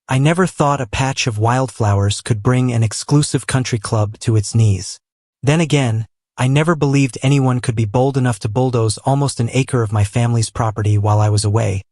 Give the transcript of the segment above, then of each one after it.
I never thought a patch of wildflowers could bring an exclusive country club to its knees. Then again, I never believed anyone could be bold enough to bulldoze almost an acre of my family's property while I was away,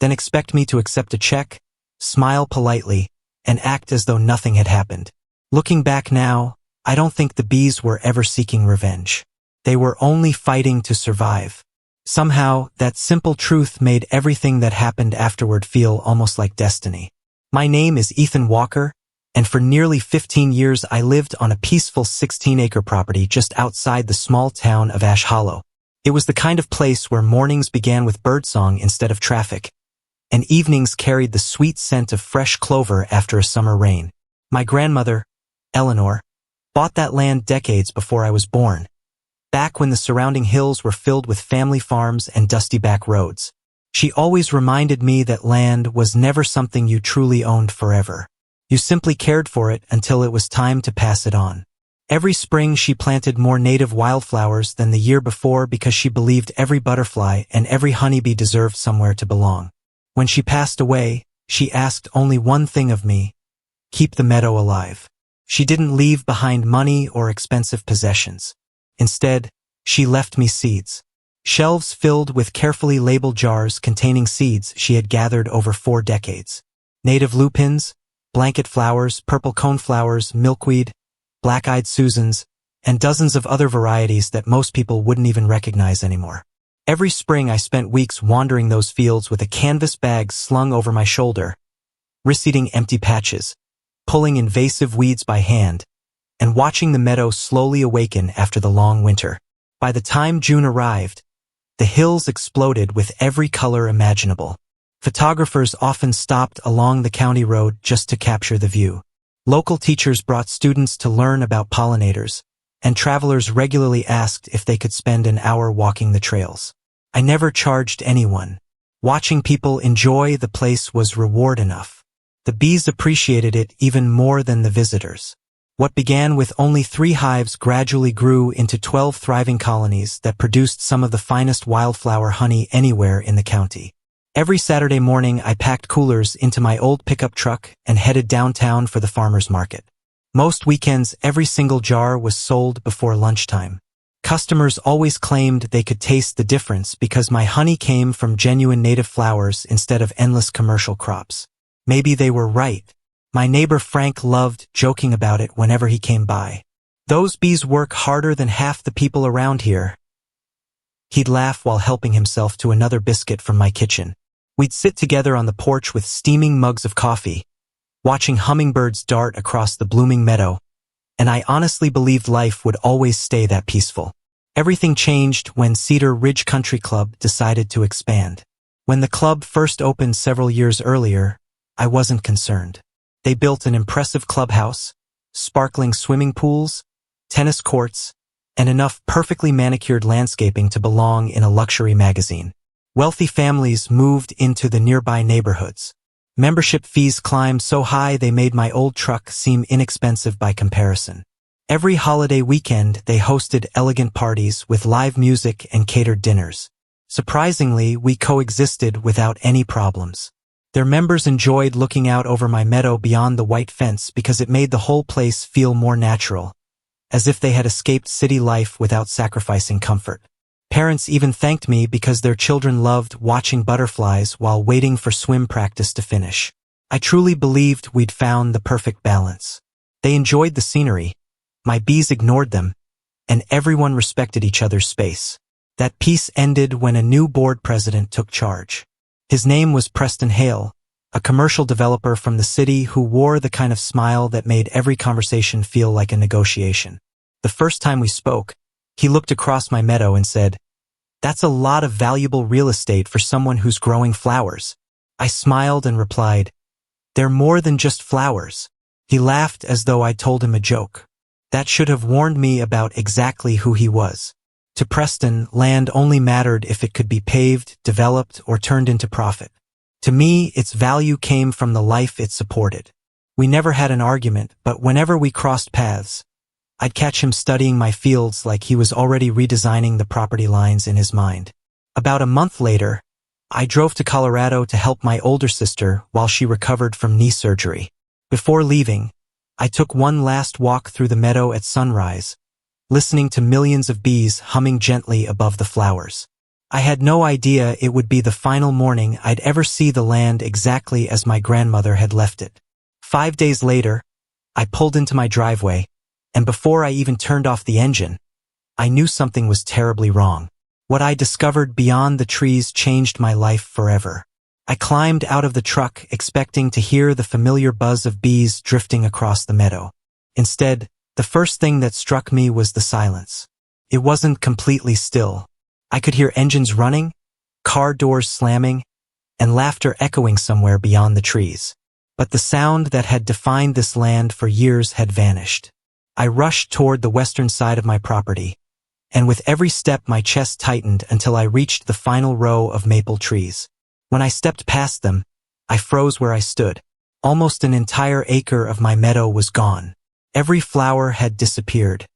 then expect me to accept a check, smile politely, and act as though nothing had happened. Looking back now, I don't think the bees were ever seeking revenge. They were only fighting to survive. Somehow, that simple truth made everything that happened afterward feel almost like destiny. My name is Ethan Walker, and for nearly 15 years I lived on a peaceful 16-acre property just outside the small town of Ash Hollow. It was the kind of place where mornings began with birdsong instead of traffic, and evenings carried the sweet scent of fresh clover after a summer rain. My grandmother, Eleanor, bought that land decades before I was born, back when the surrounding hills were filled with family farms and dusty back roads. She always reminded me that land was never something you truly owned forever. You simply cared for it until it was time to pass it on. Every spring she planted more native wildflowers than the year before because she believed every butterfly and every honeybee deserved somewhere to belong. When she passed away, she asked only one thing of me: keep the meadow alive. She didn't leave behind money or expensive possessions. Instead, she left me seeds. Shelves filled with carefully labeled jars containing seeds she had gathered over 4 decades. Native lupins, blanket flowers, purple coneflowers, milkweed, black-eyed Susans, and dozens of other varieties that most people wouldn't even recognize anymore. Every spring I spent weeks wandering those fields with a canvas bag slung over my shoulder, reseeding empty patches, pulling invasive weeds by hand, and watching the meadow slowly awaken after the long winter. By the time June arrived, the hills exploded with every color imaginable. Photographers often stopped along the county road just to capture the view. Local teachers brought students to learn about pollinators, and travelers regularly asked if they could spend an hour walking the trails. I never charged anyone. Watching people enjoy the place was reward enough. The bees appreciated it even more than the visitors. What began with only 3 hives gradually grew into 12 thriving colonies that produced some of the finest wildflower honey anywhere in the county. Every Saturday morning I packed coolers into my old pickup truck and headed downtown for the farmer's market. Most weekends every single jar was sold before lunchtime. Customers always claimed they could taste the difference because my honey came from genuine native flowers instead of endless commercial crops. Maybe they were right. My neighbor Frank loved joking about it whenever he came by. "Those bees work harder than half the people around here." He'd laugh while helping himself to another biscuit from my kitchen. We'd sit together on the porch with steaming mugs of coffee, watching hummingbirds dart across the blooming meadow, and I honestly believed life would always stay that peaceful. Everything changed when Cedar Ridge Country Club decided to expand. When the club first opened several years earlier, I wasn't concerned. They built an impressive clubhouse, sparkling swimming pools, tennis courts, and enough perfectly manicured landscaping to belong in a luxury magazine. Wealthy families moved into the nearby neighborhoods. Membership fees climbed so high they made my old truck seem inexpensive by comparison. Every holiday weekend they hosted elegant parties with live music and catered dinners. Surprisingly, we coexisted without any problems. Their members enjoyed looking out over my meadow beyond the white fence because it made the whole place feel more natural, as if they had escaped city life without sacrificing comfort. Parents even thanked me because their children loved watching butterflies while waiting for swim practice to finish. I truly believed we'd found the perfect balance. They enjoyed the scenery, my bees ignored them, and everyone respected each other's space. That peace ended when a new board president took charge. His name was Preston Hale, a commercial developer from the city who wore the kind of smile that made every conversation feel like a negotiation. The first time we spoke, he looked across my meadow and said, "That's a lot of valuable real estate for someone who's growing flowers." I smiled and replied, "They're more than just flowers." He laughed as though I told him a joke. That should have warned me about exactly who he was. To Preston, land only mattered if it could be paved, developed, or turned into profit. To me, its value came from the life it supported. We never had an argument, but whenever we crossed paths, I'd catch him studying my fields like he was already redesigning the property lines in his mind. About a month later, I drove to Colorado to help my older sister while she recovered from knee surgery. Before leaving, I took one last walk through the meadow at sunrise, listening to millions of bees humming gently above the flowers. I had no idea it would be the final morning I'd ever see the land exactly as my grandmother had left it. 5 days later, I pulled into my driveway, and before I even turned off the engine, I knew something was terribly wrong. What I discovered beyond the trees changed my life forever. I climbed out of the truck expecting to hear the familiar buzz of bees drifting across the meadow. Instead, the first thing that struck me was the silence. It wasn't completely still. I could hear engines running, car doors slamming, and laughter echoing somewhere beyond the trees. But the sound that had defined this land for years had vanished. I rushed toward the western side of my property, and with every step my chest tightened until I reached the final row of maple trees. When I stepped past them, I froze where I stood. Almost an entire acre of my meadow was gone. Every flower had disappeared.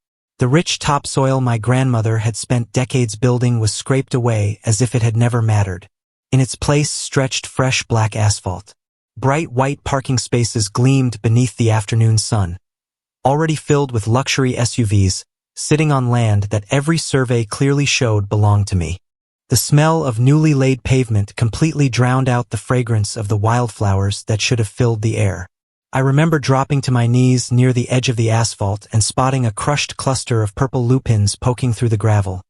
The rich topsoil my grandmother had spent decades building was scraped away as if it had never mattered. In its place stretched fresh black asphalt. Bright white parking spaces gleamed beneath the afternoon sun, already filled with luxury SUVs, sitting on land that every survey clearly showed belonged to me. The smell of newly laid pavement completely drowned out the fragrance of the wildflowers that should have filled the air. I remember dropping to my knees near the edge of the asphalt and spotting a crushed cluster of purple lupins poking through the gravel,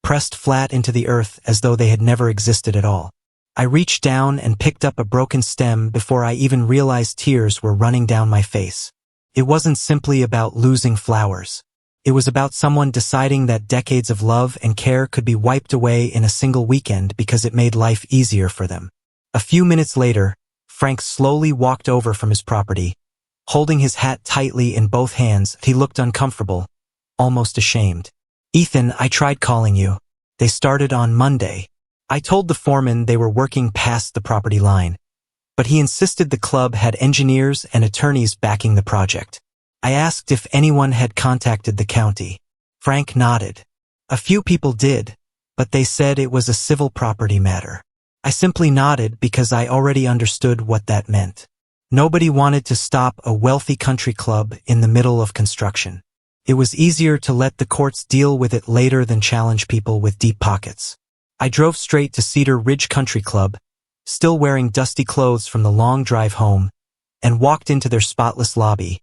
pressed flat into the earth as though they had never existed at all. I reached down and picked up a broken stem before I even realized tears were running down my face. It wasn't simply about losing flowers. It was about someone deciding that decades of love and care could be wiped away in a single weekend because it made life easier for them. A few minutes later, Frank slowly walked over from his property. Holding his hat tightly in both hands, he looked uncomfortable, almost ashamed. "Ethan, I tried calling you. They started on Monday." I told the foreman they were working past the property line, but he insisted the club had engineers and attorneys backing the project. I asked if anyone had contacted the county. Frank nodded. A few people did, but they said it was a civil property matter. I simply nodded because I already understood what that meant. Nobody wanted to stop a wealthy country club in the middle of construction. It was easier to let the courts deal with it later than challenge people with deep pockets. I drove straight to Cedar Ridge Country Club, still wearing dusty clothes from the long drive home, and walked into their spotless lobby,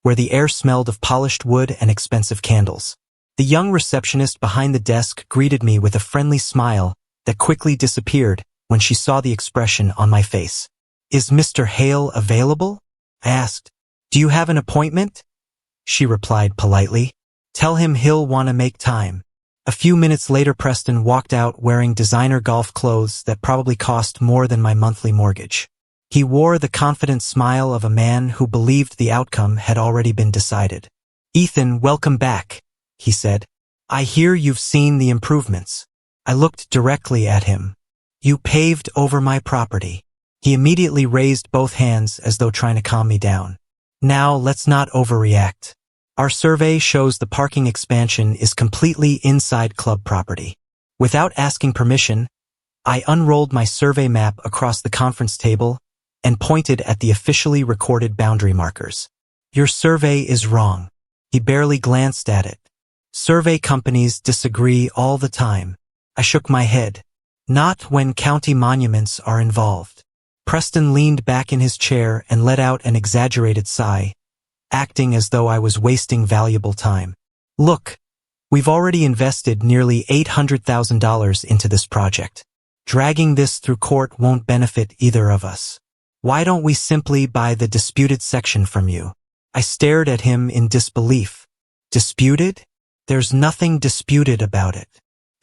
where the air smelled of polished wood and expensive candles. The young receptionist behind the desk greeted me with a friendly smile that quickly disappeared when she saw the expression on my face. "Is Mr. Hale available?" I asked. "Do you have an appointment?" She replied politely. "Tell him he'll want to make time." A few minutes later, Preston walked out wearing designer golf clothes that probably cost more than my monthly mortgage. He wore the confident smile of a man who believed the outcome had already been decided. "Ethan, welcome back," he said. "I hear you've seen the improvements." I looked directly at him. "You paved over my property." He immediately raised both hands as though trying to calm me down. "Now let's not overreact. Our survey shows the parking expansion is completely inside club property." Without asking permission, I unrolled my survey map across the conference table and pointed at the officially recorded boundary markers. "Your survey is wrong." He barely glanced at it. "Survey companies disagree all the time." I shook my head. "Not when county monuments are involved." Preston leaned back in his chair and let out an exaggerated sigh, acting as though I was wasting valuable time. "Look, we've already invested nearly $800,000 into this project. Dragging this through court won't benefit either of us. Why don't we simply buy the disputed section from you?" I stared at him in disbelief. "Disputed? There's nothing disputed about it."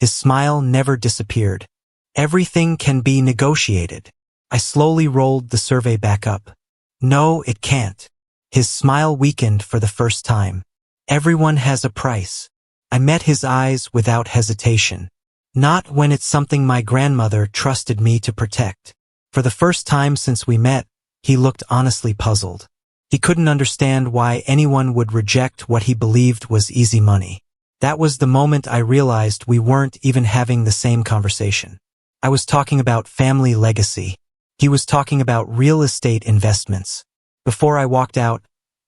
His smile never disappeared. "Everything can be negotiated." I slowly rolled the survey back up. "No, it can't." His smile weakened for the first time. "Everyone has a price." I met his eyes without hesitation. "Not when it's something my grandmother trusted me to protect." For the first time since we met, he looked honestly puzzled. He couldn't understand why anyone would reject what he believed was easy money. That was the moment I realized we weren't even having the same conversation. I was talking about family legacy. He was talking about real estate investments. Before I walked out,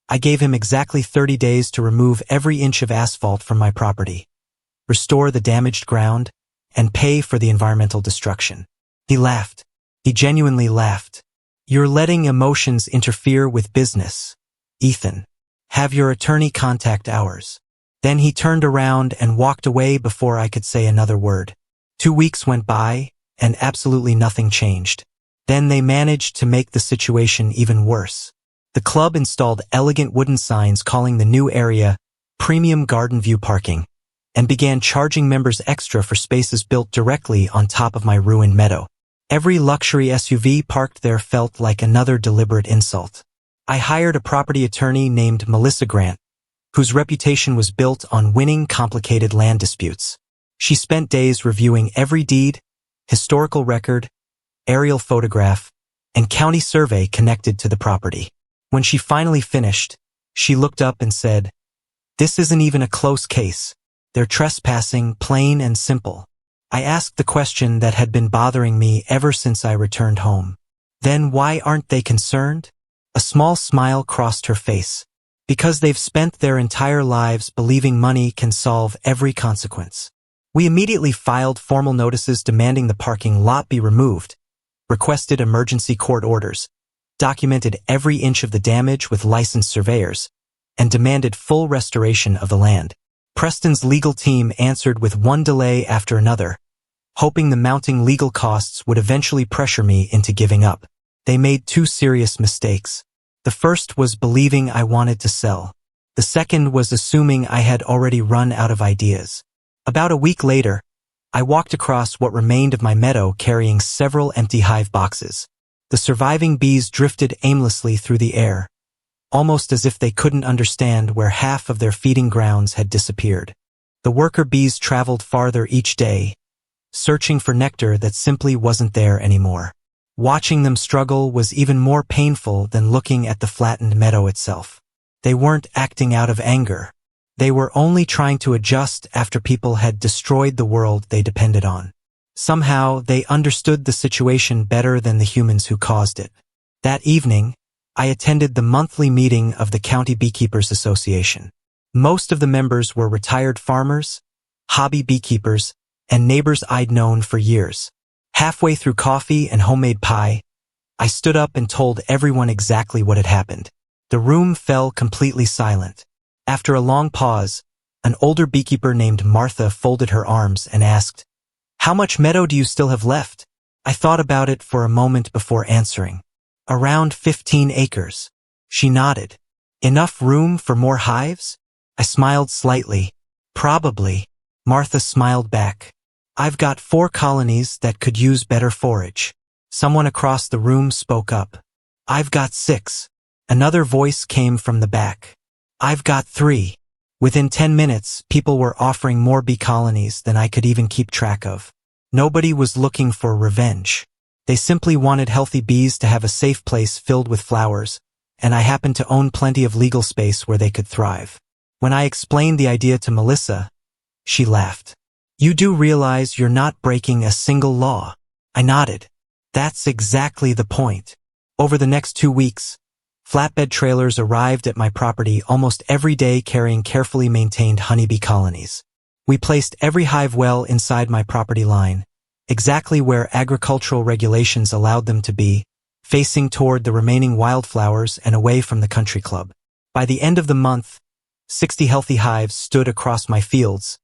I gave him exactly 30 days to remove every inch of asphalt from my property, restore the damaged ground, and pay for the environmental destruction. He laughed. He genuinely laughed. You're letting emotions interfere with business, Ethan. Have your attorney contact ours. Then he turned around and walked away before I could say another word. 2 weeks went by, and absolutely nothing changed. Then they managed to make the situation even worse. The club installed elegant wooden signs calling the new area Premium Garden View Parking, and began charging members extra for spaces built directly on top of my ruined meadow. Every luxury SUV parked there felt like another deliberate insult. I hired a property attorney named Melissa Grant, whose reputation was built on winning complicated land disputes. She spent days reviewing every deed, historical record, aerial photograph, and county survey connected to the property. When she finally finished, she looked up and said, "This isn't even a close case. They're trespassing, plain and simple." I asked the question that had been bothering me ever since I returned home. Then why aren't they concerned? A small smile crossed her face. Because they've spent their entire lives believing money can solve every consequence. We immediately filed formal notices demanding the parking lot be removed, requested emergency court orders, documented every inch of the damage with licensed surveyors, and demanded full restoration of the land. Preston's legal team answered with one delay after another, hoping the mounting legal costs would eventually pressure me into giving up. They made 2 serious mistakes. The first was believing I wanted to sell. The second was assuming I had already run out of ideas. About a week later, I walked across what remained of my meadow carrying several empty hive boxes. The surviving bees drifted aimlessly through the air, almost as if they couldn't understand where half of their feeding grounds had disappeared. The worker bees traveled farther each day, searching for nectar that simply wasn't there anymore. Watching them struggle was even more painful than looking at the flattened meadow itself. They weren't acting out of anger. They were only trying to adjust after people had destroyed the world they depended on. Somehow, they understood the situation better than the humans who caused it. That evening, I attended the monthly meeting of the County Beekeepers Association. Most of the members were retired farmers, hobby beekeepers, and neighbors I'd known for years. Halfway through coffee and homemade pie, I stood up and told everyone exactly what had happened. The room fell completely silent. After a long pause, an older beekeeper named Martha folded her arms and asked, "How much meadow do you still have left?" I thought about it for a moment before answering. "Around 15 acres. She nodded. "Enough room for more hives?" I smiled slightly. "Probably." Martha smiled back. "I've got 4 colonies that could use better forage." Someone across the room spoke up. "I've got 6. Another voice came from the back. "I've got 3. Within 10 minutes, people were offering more bee colonies than I could even keep track of. Nobody was looking for revenge. They simply wanted healthy bees to have a safe place filled with flowers, and I happened to own plenty of legal space where they could thrive. When I explained the idea to Melissa, she laughed. "You do realize you're not breaking a single law?" I nodded. "That's exactly the point." Over the next 2 weeks, flatbed trailers arrived at my property almost every day carrying carefully maintained honeybee colonies. We placed every hive well inside my property line, exactly where agricultural regulations allowed them to be, facing toward the remaining wildflowers and away from the country club. By the end of the month, 60 healthy hives stood across my fields,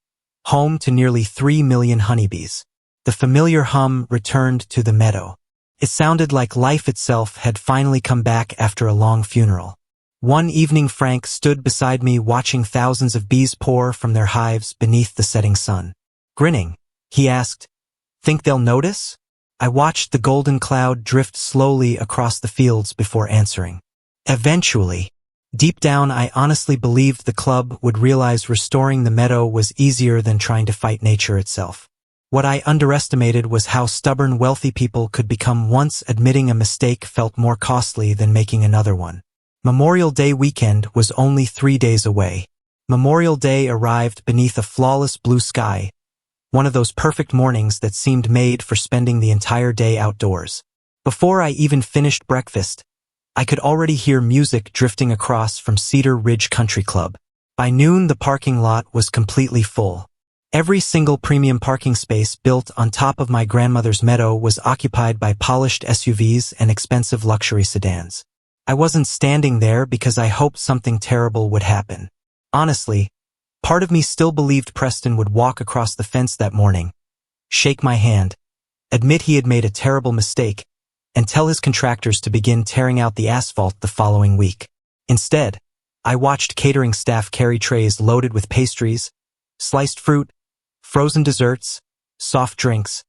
home to nearly 3 million honeybees. The familiar hum returned to the meadow. It sounded like life itself had finally come back after a long funeral. One evening Frank stood beside me watching thousands of bees pour from their hives beneath the setting sun. Grinning, he asked, "Think they'll notice?" I watched the golden cloud drift slowly across the fields before answering. Eventually. Deep down, I honestly believed the club would realize restoring the meadow was easier than trying to fight nature itself. What I underestimated was how stubborn wealthy people could become once admitting a mistake felt more costly than making another one. Memorial Day weekend was only 3 days away. Memorial Day arrived beneath a flawless blue sky, one of those perfect mornings that seemed made for spending the entire day outdoors. Before I even finished breakfast, I could already hear music drifting across from Cedar Ridge Country Club. By noon, the parking lot was completely full. Every single premium parking space built on top of my grandmother's meadow was occupied by polished SUVs and expensive luxury sedans. I wasn't standing there because I hoped something terrible would happen. Honestly, part of me still believed Preston would walk across the fence that morning, shake my hand, admit he had made a terrible mistake, and tell his contractors to begin tearing out the asphalt the following week. Instead, I watched catering staff carry trays loaded with pastries, sliced fruit, frozen desserts, soft drinks,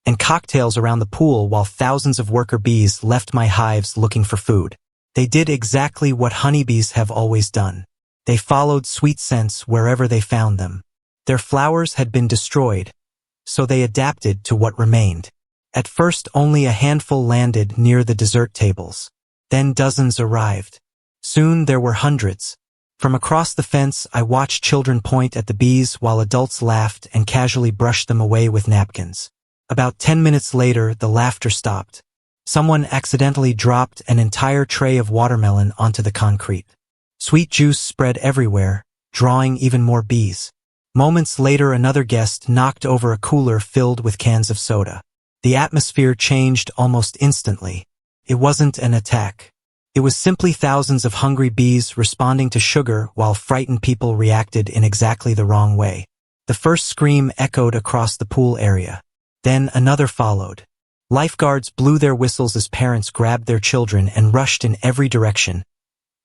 and cocktails around the pool while thousands of worker bees left my hives looking for food. They did exactly what honeybees have always done. They followed sweet scents wherever they found them. Their flowers had been destroyed, so they adapted to what remained. At first, only a handful landed near the dessert tables. Then dozens arrived. Soon there were hundreds. From across the fence, I watched children point at the bees while adults laughed and casually brushed them away with napkins. About 10 minutes later, the laughter stopped. Someone accidentally dropped an entire tray of watermelon onto the concrete. Sweet juice spread everywhere, drawing even more bees. Moments later, another guest knocked over a cooler filled with cans of soda. The atmosphere changed almost instantly. It wasn't an attack. It was simply thousands of hungry bees responding to sugar while frightened people reacted in exactly the wrong way. The first scream echoed across the pool area. Then another followed. Lifeguards blew their whistles as parents grabbed their children and rushed in every direction,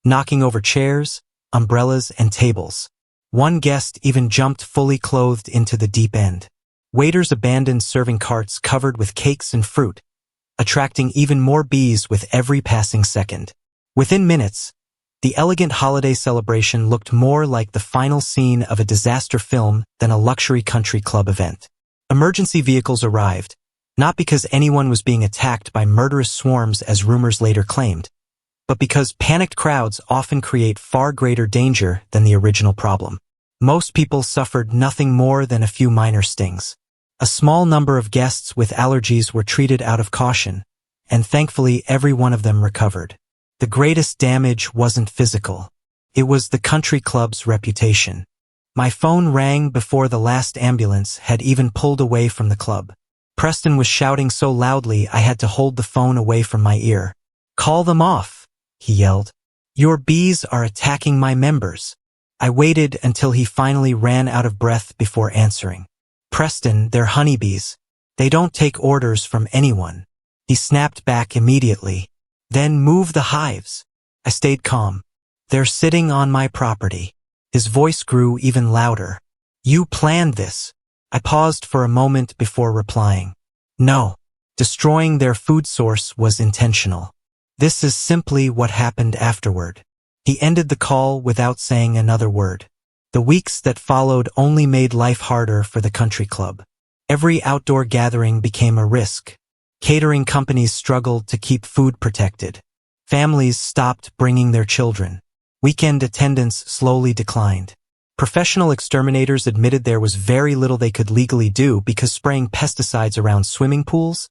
knocking over chairs, umbrellas, and tables. One guest even jumped fully clothed into the deep end. Waiters abandoned serving carts covered with cakes and fruit, attracting even more bees with every passing second. Within minutes, the elegant holiday celebration looked more like the final scene of a disaster film than a luxury country club event. Emergency vehicles arrived, not because anyone was being attacked by murderous swarms as rumors later claimed, but because panicked crowds often create far greater danger than the original problem. Most people suffered nothing more than a few minor stings. A small number of guests with allergies were treated out of caution, and thankfully every one of them recovered. The greatest damage wasn't physical. It was the country club's reputation. My phone rang before the last ambulance had even pulled away from the club. Preston was shouting so loudly I had to hold the phone away from my ear. "Call them off," he yelled. "Your bees are attacking my members." I waited until he finally ran out of breath before answering. "Preston, they're honeybees. They don't take orders from anyone." He snapped back immediately. "Then move the hives." I stayed calm. "They're sitting on my property." His voice grew even louder. "You planned this." I paused for a moment before replying. "No. Destroying their food source was intentional. This is simply what happened afterward." He ended the call without saying another word. The weeks that followed only made life harder for the country club. Every outdoor gathering became a risk. Catering companies struggled to keep food protected. Families stopped bringing their children. Weekend attendance slowly declined. Professional exterminators admitted there was very little they could legally do because spraying pesticides around swimming pools,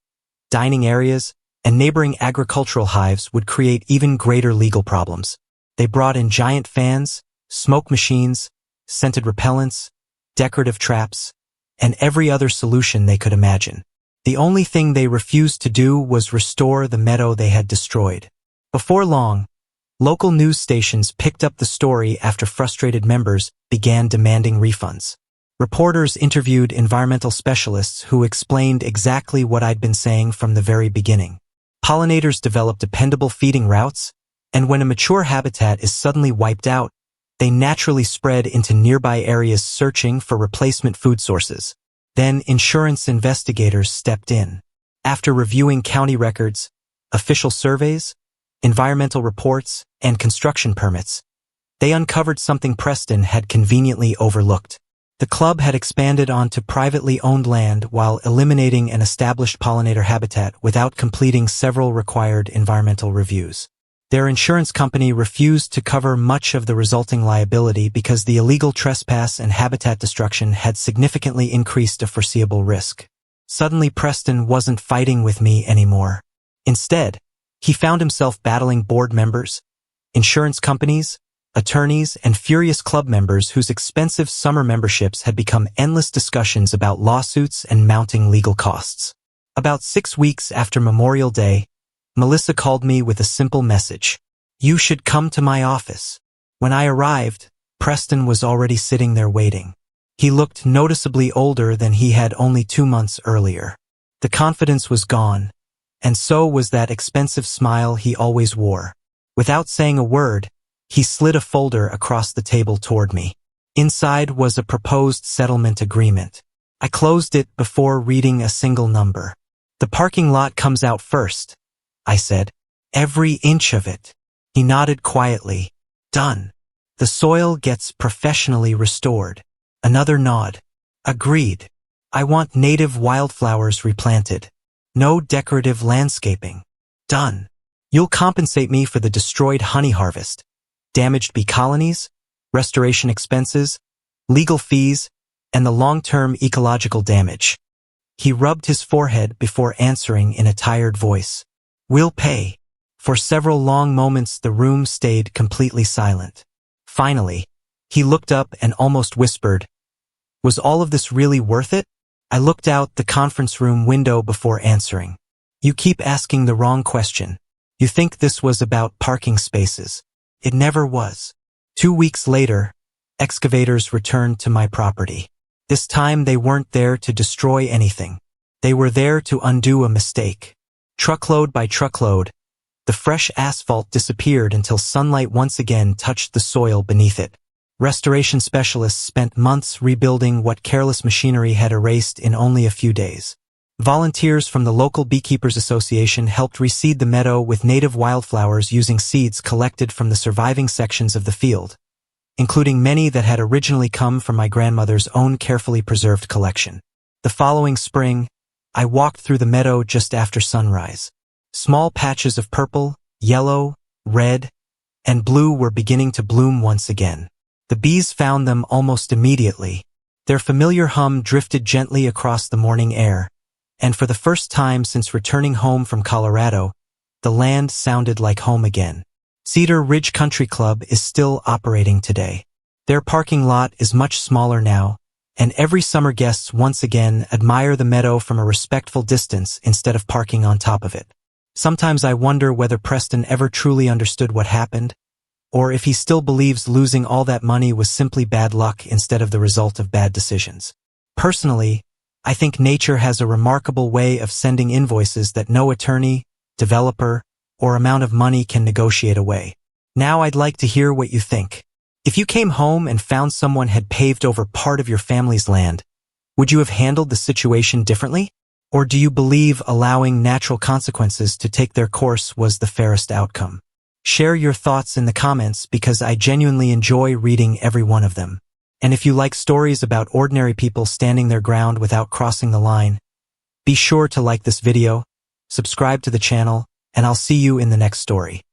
dining areas, and neighboring agricultural hives would create even greater legal problems. They brought in giant fans, smoke machines, scented repellents, decorative traps, and every other solution they could imagine. The only thing they refused to do was restore the meadow they had destroyed. Before long, local news stations picked up the story after frustrated members began demanding refunds. Reporters interviewed environmental specialists who explained exactly what I'd been saying from the very beginning. Pollinators develop dependable feeding routes, and when a mature habitat is suddenly wiped out, they naturally spread into nearby areas searching for replacement food sources. Then insurance investigators stepped in. After reviewing county records, official surveys, environmental reports, and construction permits, they uncovered something Preston had conveniently overlooked. The club had expanded onto privately owned land while eliminating an established pollinator habitat without completing several required environmental reviews. Their insurance company refused to cover much of the resulting liability because the illegal trespass and habitat destruction had significantly increased a foreseeable risk. Suddenly, Preston wasn't fighting with me anymore. Instead, he found himself battling board members, insurance companies, attorneys, and furious club members whose expensive summer memberships had become endless discussions about lawsuits and mounting legal costs. About 6 weeks after Memorial Day, Melissa called me with a simple message. "You should come to my office." When I arrived, Preston was already sitting there waiting. He looked noticeably older than he had only 2 months earlier. The confidence was gone, and so was that expensive smile he always wore. Without saying a word, he slid a folder across the table toward me. Inside was a proposed settlement agreement. I closed it before reading a single number. "The parking lot comes out first," I said. "Every inch of it." He nodded quietly. "Done. The soil gets professionally restored." Another nod. "Agreed. I want native wildflowers replanted. No decorative landscaping." "Done. You'll compensate me for the destroyed honey harvest, damaged bee colonies, restoration expenses, legal fees, and the long-term ecological damage." He rubbed his forehead before answering in a tired voice. "We'll pay." For several long moments the room stayed completely silent. Finally, he looked up and almost whispered, "Was all of this really worth it?" I looked out the conference room window before answering. "You keep asking the wrong question. You think this was about parking spaces. It never was." 2 weeks later, excavators returned to my property. This time they weren't there to destroy anything. They were there to undo a mistake. Truckload by truckload, the fresh asphalt disappeared until sunlight once again touched the soil beneath it. Restoration specialists spent months rebuilding what careless machinery had erased in only a few days. Volunteers from the local Beekeepers Association helped reseed the meadow with native wildflowers using seeds collected from the surviving sections of the field, including many that had originally come from my grandmother's own carefully preserved collection. The following spring, I walked through the meadow just after sunrise. Small patches of purple, yellow, red, and blue were beginning to bloom once again. The bees found them almost immediately. Their familiar hum drifted gently across the morning air, and for the first time since returning home from Colorado, the land sounded like home again. Cedar Ridge Country Club is still operating today. Their parking lot is much smaller now, and every summer guests once again admire the meadow from a respectful distance instead of parking on top of it. Sometimes I wonder whether Preston ever truly understood what happened, or if he still believes losing all that money was simply bad luck instead of the result of bad decisions. Personally, I think nature has a remarkable way of sending invoices that no attorney, developer, or amount of money can negotiate away. Now I'd like to hear what you think. If you came home and found someone had paved over part of your family's land, would you have handled the situation differently? Or do you believe allowing natural consequences to take their course was the fairest outcome? Share your thoughts in the comments because I genuinely enjoy reading every one of them. And if you like stories about ordinary people standing their ground without crossing the line, be sure to like this video, subscribe to the channel, and I'll see you in the next story.